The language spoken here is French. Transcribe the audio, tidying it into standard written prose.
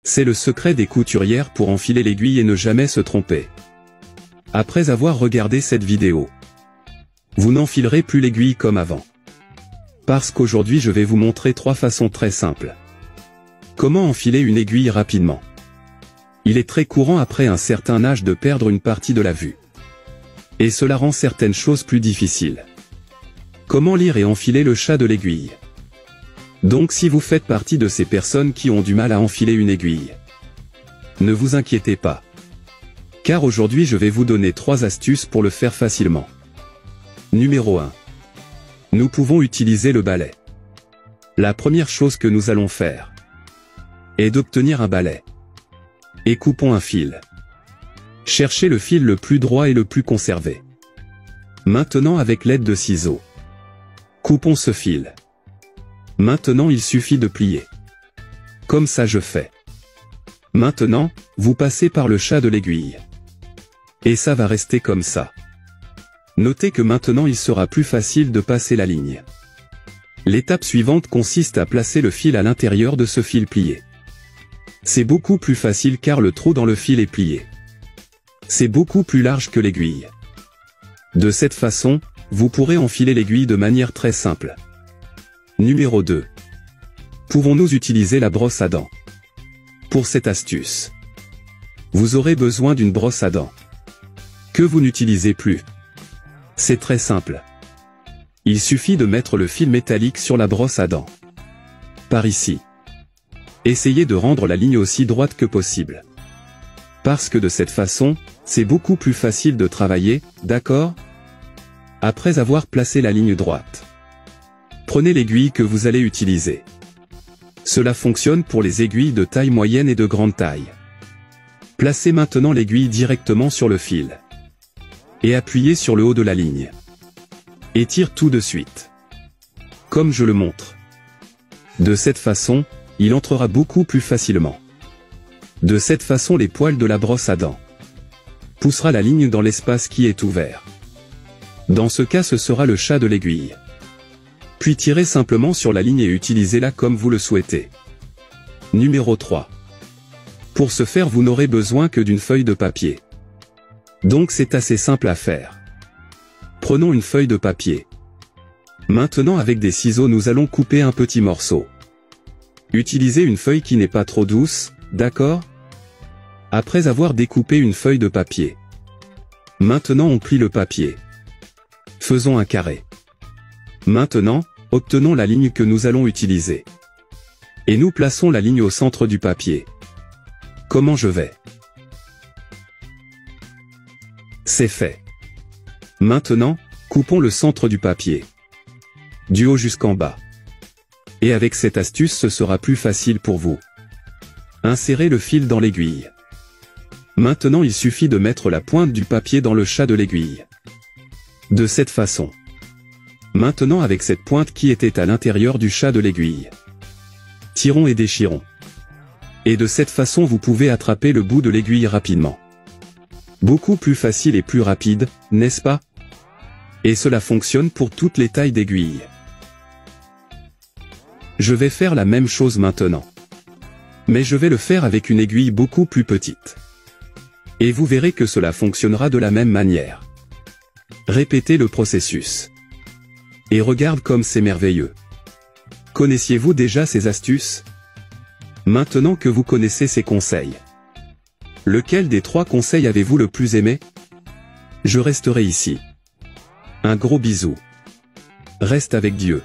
C'est le secret des couturières pour enfiler l'aiguille et ne jamais se tromper. Après avoir regardé cette vidéo, vous n'enfilerez plus l'aiguille comme avant. Parce qu'aujourd'hui je vais vous montrer 3 façons très simples. Comment enfiler une aiguille rapidement? Il est très courant après un certain âge de perdre une partie de la vue. Et cela rend certaines choses plus difficiles. Comment lire et enfiler le chat de l'aiguille? Donc si vous faites partie de ces personnes qui ont du mal à enfiler une aiguille, ne vous inquiétez pas. Car aujourd'hui je vais vous donner 3 astuces pour le faire facilement. Numéro 1. Nous pouvons utiliser le balai. La première chose que nous allons faire est d'obtenir un balai. Et coupons un fil. Cherchez le fil le plus droit et le plus conservé. Maintenant avec l'aide de ciseaux, coupons ce fil. Maintenant il suffit de plier. Comme ça je fais. Maintenant, vous passez par le chat de l'aiguille. Et ça va rester comme ça. Notez que maintenant il sera plus facile de passer la ligne. L'étape suivante consiste à placer le fil à l'intérieur de ce fil plié. C'est beaucoup plus facile car le trou dans le fil est plié. C'est beaucoup plus large que l'aiguille. De cette façon, vous pourrez enfiler l'aiguille de manière très simple. Numéro 2. Pouvons-nous utiliser la brosse à dents? Pour cette astuce, vous aurez besoin d'une brosse à dents que vous n'utilisez plus. C'est très simple. Il suffit de mettre le fil métallique sur la brosse à dents. Par ici. Essayez de rendre la ligne aussi droite que possible. Parce que de cette façon, c'est beaucoup plus facile de travailler, d'accord? Après avoir placé la ligne droite, prenez l'aiguille que vous allez utiliser. Cela fonctionne pour les aiguilles de taille moyenne et de grande taille. Placez maintenant l'aiguille directement sur le fil. Et appuyez sur le haut de la ligne. Et tire tout de suite. Comme je le montre. De cette façon, il entrera beaucoup plus facilement. De cette façon les poils de la brosse à dents poussera la ligne dans l'espace qui est ouvert. Dans ce cas ce sera le chat de l'aiguille. Puis tirez simplement sur la ligne et utilisez-la comme vous le souhaitez. Numéro 3. Pour ce faire vous n'aurez besoin que d'une feuille de papier. Donc c'est assez simple à faire. Prenons une feuille de papier. Maintenant avec des ciseaux nous allons couper un petit morceau. Utilisez une feuille qui n'est pas trop douce, d'accord? Après avoir découpé une feuille de papier, maintenant on plie le papier. Faisons un carré. Maintenant, obtenons la ligne que nous allons utiliser. Et nous plaçons la ligne au centre du papier. Comment je vais? C'est fait. Maintenant, coupons le centre du papier. Du haut jusqu'en bas. Et avec cette astuce ce sera plus facile pour vous. Insérez le fil dans l'aiguille. Maintenant il suffit de mettre la pointe du papier dans le chat de l'aiguille. De cette façon. Maintenant avec cette pointe qui était à l'intérieur du chat de l'aiguille. Tirons et déchirons. Et de cette façon vous pouvez attraper le bout de l'aiguille rapidement. Beaucoup plus facile et plus rapide, n'est-ce pas? Et cela fonctionne pour toutes les tailles d'aiguilles. Je vais faire la même chose maintenant. Mais je vais le faire avec une aiguille beaucoup plus petite. Et vous verrez que cela fonctionnera de la même manière. Répétez le processus. Et regarde comme c'est merveilleux. Connaissiez-vous déjà ces astuces? Maintenant que vous connaissez ces conseils, lequel des 3 conseils avez-vous le plus aimé? Je resterai ici. Un gros bisou. Reste avec Dieu.